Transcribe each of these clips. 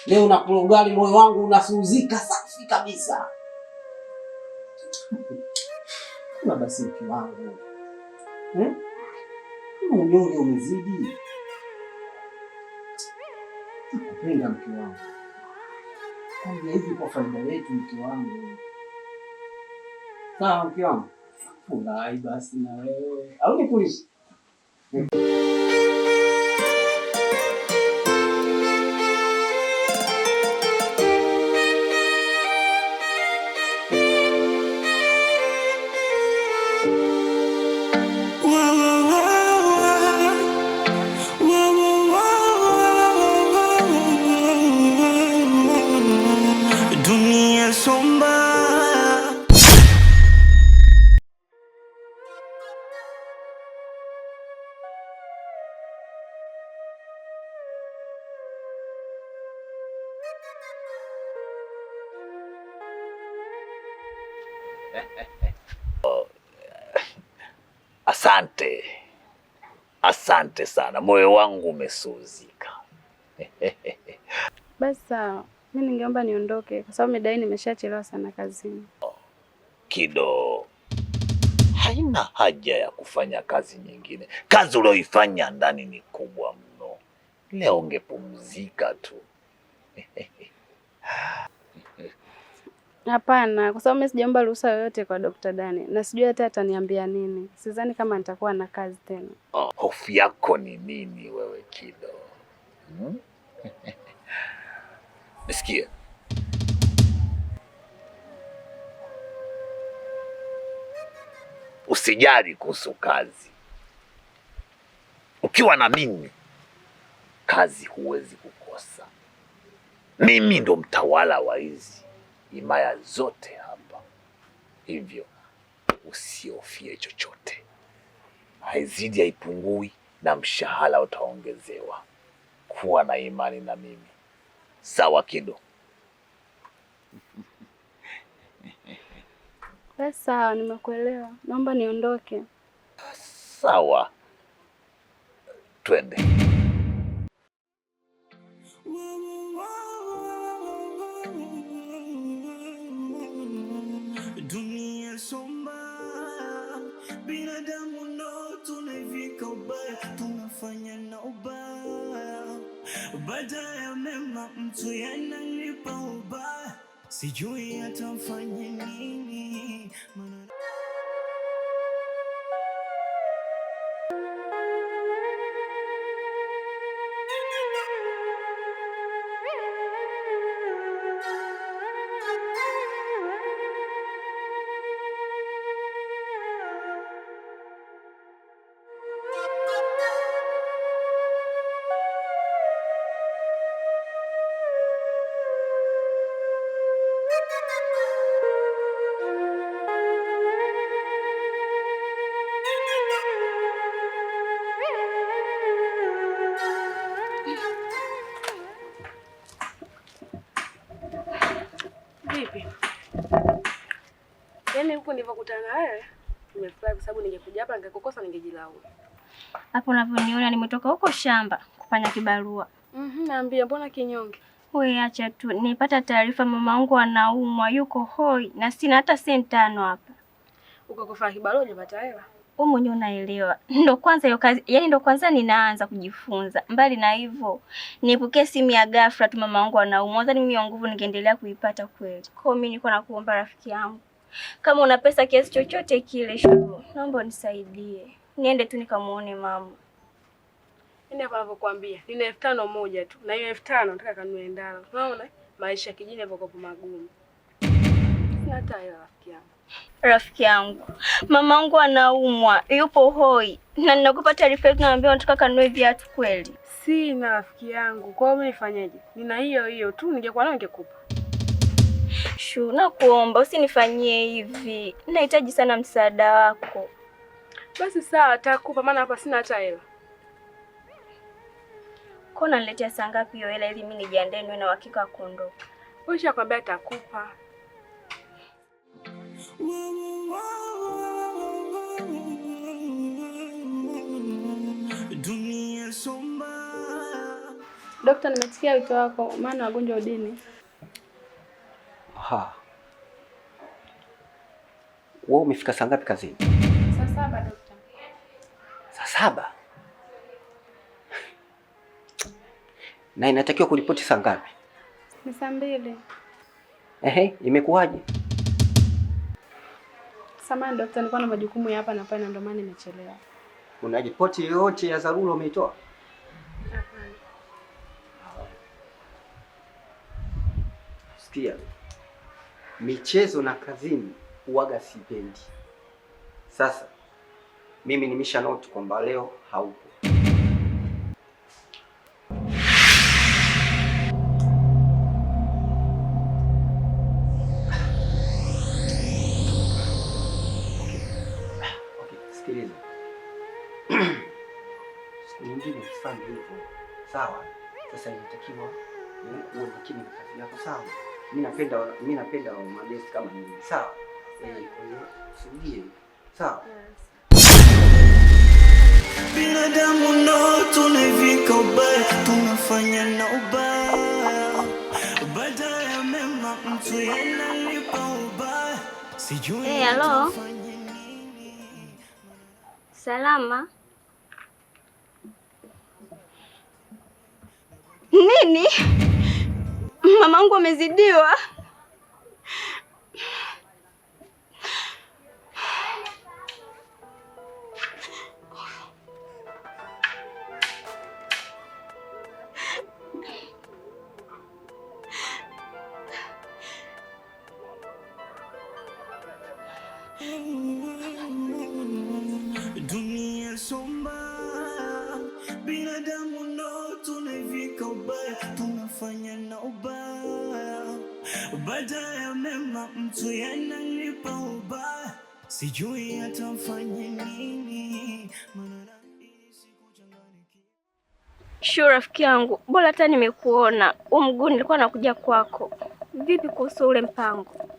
Leo nakula ugali, moyo wangu unasuzika safi kabisa. Kuna basi mke wangu. Unyonge umezidi. Nakupenda mke wangu. Kwambia hivi kwa faida yetu mke wangu. Sawa mke wangu? Furahi basi na wewe. Au nikulishe? Asante sana, moyo wangu umesuzika. Basi sawa, mimi ningeomba niondoke kwa sababu midai nimeshachelewa sana kazini. Kido, haina haja ya kufanya kazi nyingine. Kazi uliyoifanya ndani ni kubwa mno. Leo ungepumzika tu. Hapana, kwa sababu mimi sijaomba ruhusa yoyote kwa Dr. Dani na sijui hata ataniambia nini. Sidhani kama nitakuwa na kazi tena. Hofu yako ni nini wewe Kido? Nisikie. Usijali kuhusu kazi. Ukiwa na mimi, kazi huwezi kukosa. Mimi ndo mtawala wa hizi himaya zote hapa. Hivyo usihofie chochote. Haizidi haipungui na mshahara utaongezewa. Kuwa na imani na mimi. Sawa Kido? Basi sawa, nimekuelewa. Naomba niondoke. Sawa. Twende. Dunia somba, binadamu ndo tunavika ubaya, tunafanya na ubaya. Baada ya mema mtu yanalipa ubaya, sijui atafanya nini. Vipi? Yaani huko nilipokutana na wewe, nimefurahi kwa sababu ningekuja hapa ningekukosa ningejilaumu. Hapo unavyoniona nimetoka huko shamba kufanya kibarua. Naambia mbona kinyonge? Wewe acha tu. Nilipata taarifa mamangu anaumwa, yuko hoi na sina hata senti 5 hapa. Uko kufanya kibarua hujapata hela? Wewe mwenyewe unaelewa. Ndio kwanza hiyo kazi, yaani ndio kwanza ninaanza kujifunza. Mbali na hivyo, nipokee simu ya ghafla tu mamangu anaumwa. Nadhani mimi ya nguvu ningeendelea kuipata kweli. Kwa hiyo mimi niko nakuomba rafiki yangu. Kama una pesa kiasi chochote kile, naomba unisaidie. Niende tu nikamuone mama. Nenda hapa ninapokuambia. Nina 5,000 moja tu. Na hiyo 5,000 nataka kanunue ndala. Unaona? Maisha kijini yako magumu. Sina hata hela rafiki yangu. Rafiki yangu, mamangu anaumwa, yupo hoi. Na ninakupa taarifa hiyo naambia nataka kanunue viatu kweli. Sina rafiki yangu. Kwa hiyo mimi nifanyeje? Nina hiyo tu, ningekuwa nayo ningekupa. Nakuomba usinifanyie hivi. Nahitaji sana msaada wako. Basi sawa, atakupa maana hapa sina hata hela. Kwa nini unaletea saa ngapi hiyo hela ili mimi nijiandae niwe na uhakika wa kuondoka? Wewe ushakwambia atakupa. Dunia somba, Dokta, nimesikia wito wako, maana wagonjwa udini. Aha. Wewe umefika saa ngapi kazini? Saa 7 dokta. Saa 7? Na inatakiwa kuripoti saa ngapi? Ni saa 2. Ehe, imekuwaje? Samahani dokta, nilikuwa na majukumu ya hapa na pale ndio maana nimechelewa. Una ripoti yoyote ya dharura umeitoa? Hapana. Sikia. Michezo na kazini uwaga sipendi. Sasa mimi nimesha note kwamba leo haupo. Sikiliza. Siku nyingine usifanye hivyo. Sawa? Sasa inatakiwa uwe makini na kazi yako, sawa? Mimi napenda madesi kama hivi. Sawa? Kwa hiyo usirudie. Sawa? Binadamu ndo tunavika ubaya, tunafanya na ubaya. Baada ya mema mtu yanalipa ubaya. Sijui halo. Salama. Nini? Mamangu amezidiwa. Dunia somba, binadamu ndo tunavika ubaya, tunafanya na ubaya. Baada ya mema mtu yanalipa ubaya, sijui atafanya nini. Sure rafiki yangu, bora hata nimekuona. Mguu nilikuwa nakuja kwako. Vipi kuhusu ule mpango?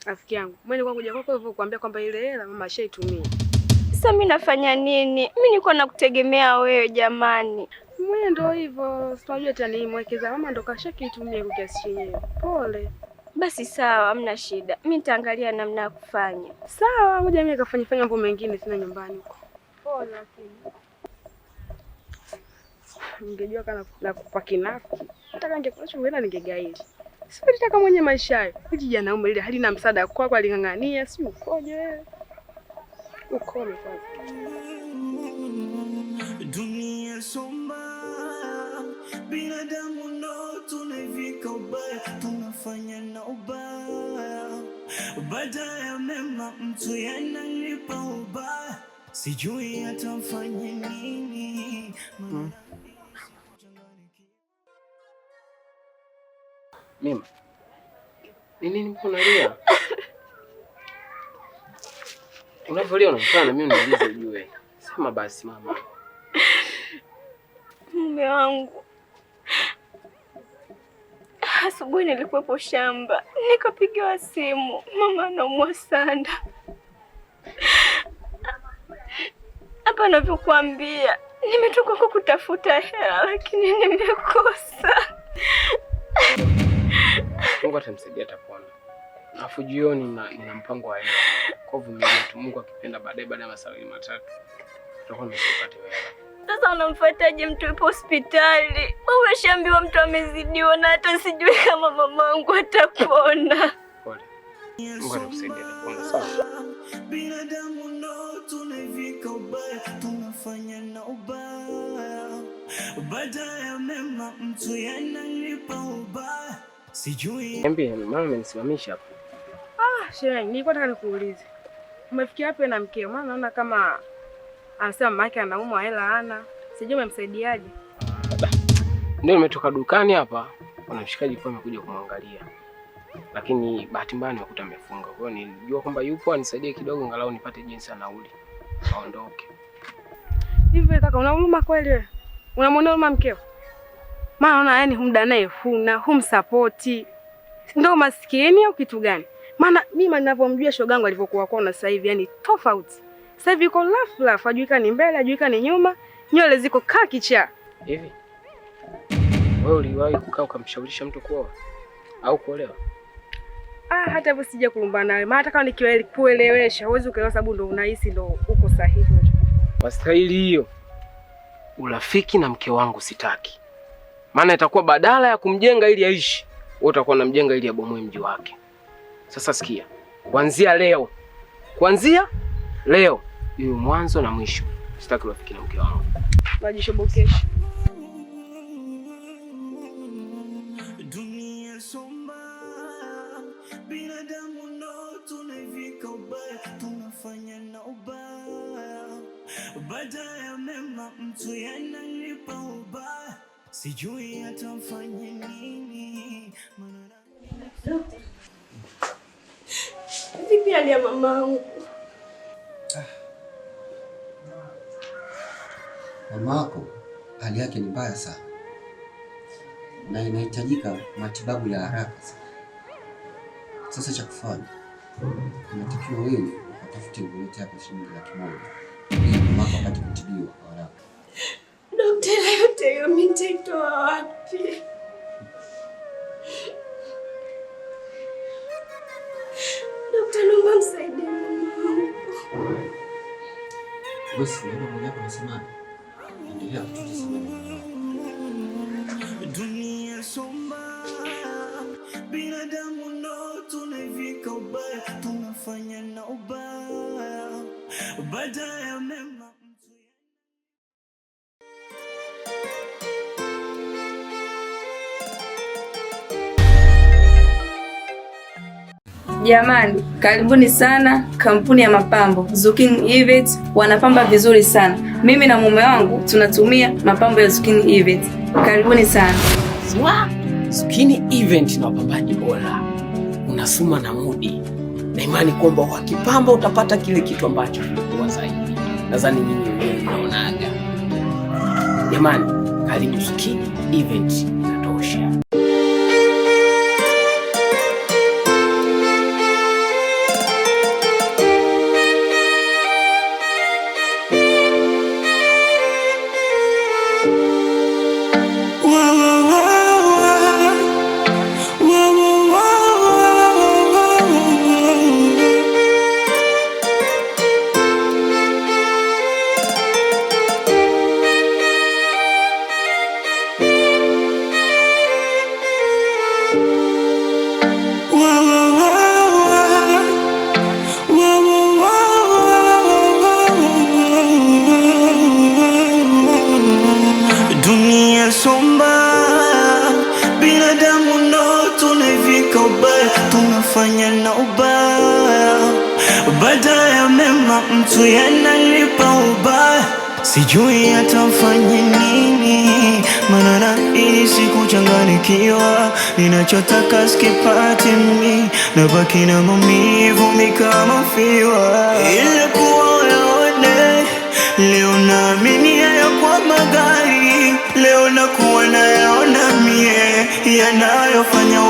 Rafiki yangu, mimi nilikuwa kuja kwako hivyo kuambia kwamba ile hela mama ashaitumia. Sasa mimi nafanya nini? Mimi nilikuwa nakutegemea wewe jamani. Mwenye ndio hivyo, sijui tena nimwekeza mama ndo kashakitumia kwa kiasi chenyewe. Pole. Basi sawa, hamna shida. Mimi nitaangalia namna ya kufanya. Sawa, ngoja mimi kafanya mambo mengine tena nyumbani huko. Pole lakini. Ningejua kana na kupaki nako. Nataka ningekuwa chungela ningegaili. Sio nitaka mwenye maisha hayo. Hiji jana ume ile halina msaada kwako alingangania, si ukoje wewe? Ukome kwanza. Dunia somba, binadamu ndo tunavika ubaya, tunafanya na ubaya. Baada ya mema mtu yanalipa ubaya, sijui atafanya nini. Mimi nini mkunalia? Unavyolia unafanya na mimi uniulize ujue. Sema basi mama. Mume wangu, asubuhi nilikuwepo shamba, nikapigiwa simu, mama anaumwa sana. Hapa ninavyokuambia, nimetoka kwa kutafuta hela lakini nimekosa. Mungu atamsaidia atapona. Alafu jioni nina mpango wa hela. Kwa vumilia tu, Mungu akipenda baada ya masaa 3 tutakuwa tumepata hela. Sasa unamfuataje mtu yupo hospitali? Umeshaambiwa mtu amezidiwa na hata sijui kama mamangu atapona. Pole. Mungu atakusaidia atapona, sawa? Binadamu ndo tunavika ubaya, tunafanya na ubaya. Baada ya mema mtu yanalipa ubaya. Sijui. Niambie, mama amenisimamisha hapo. Shemeji, nilikuwa nataka nikuulize. Umefikia wapi na mkeo? Maana naona kama anasema mama yake anaumwa hela hana. Sijui umemsaidiaje? Ndio nimetoka dukani hapa. Kuna mshikaji kwa amekuja kumwangalia. Lakini bahati mbaya nimekuta amefunga. Kwa hiyo nilijua kwamba yupo anisaidie kidogo angalau nipate jinsi ya nauli. Aondoke. Hivi kaka, una huruma kweli wewe? Unamwona huruma mkeo? Maana naona yani humda naye humsapoti. Ndio maskini au kitu gani? Maana mimi ninavyomjua shogangu alivyokuwa kwa sasa hivi yani tofauti. Sasa hivi yuko lafu, hajuika ni mbele, hajuika ni nyuma, nywele ziko kaa kichaa. Hivi Wewe uliwahi kukaa ukamshawishi mtu kuoa au kuolewa? Hata hivyo sija kulumbana nawe. Maana hata kama nikikuelewesha, huwezi ukaelewa sababu ndo unahisi ndo uko sahihi. Kwa staili hiyo, urafiki na mke wangu sitaki. Maana itakuwa badala ya kumjenga ili aishi, wewe utakuwa unamjenga ili abomoe mji wake. Sasa sikia, kuanzia leo iwe mwanzo na mwisho. Sitaki urafiki na mke wangu. Wajishobokesha. Dunia somba, binadamu ndo tunavika ubaya, tunafanya na ubaya. Baada ya mema mtu yanalipa ubaya, sijui atafanya nini. Vipi hali ya mamangu? Mamako hali yake ni mbaya sana na inahitajika matibabu ya haraka sana. Sasa cha kufanya, unatakiwa wewe ukatafute ulete hapa shilingi 100,000 ili mamako apate kutibiwa kwa haraka. Daktari, yote hiyo mimi nitaitoa wapi? Daktari, naomba msaidie mamangu. Basi ndio mmoja hapo anasema endelea kututa sana. Dunia somba, binadamu ndo tunavika ubaya, tunafanya na ubaya. Baada ya mema Jamani, karibuni sana kampuni ya mapambo Zukin Event, wanapamba vizuri sana. Mimi na mume wangu tunatumia mapambo ya Zukin Event. Karibuni sana. Zukin Event na wapambaji bora. Unasuma na mudi. Na imani kwamba wakipamba utapata kile kitu ambacho kilikuwa zaidi. Nadhani nyinyi wenyewe mnaonaga. Jamani, karibu Zukin Event, inatosha. dunia somba, binadamu ndo tunavika ubaya, tunafanya na ubaya. Baada ya mema mtu yanalipa ubaya, sijui atafanya nini. Maana nahisi kuchanganikiwa, ninachotaka sikipati mimi, nabaki na maumivu kama fiwa. Ile kuwa yaone, leo naamini ya kwa magari, leo nakuwa nayaona mie yanayofanya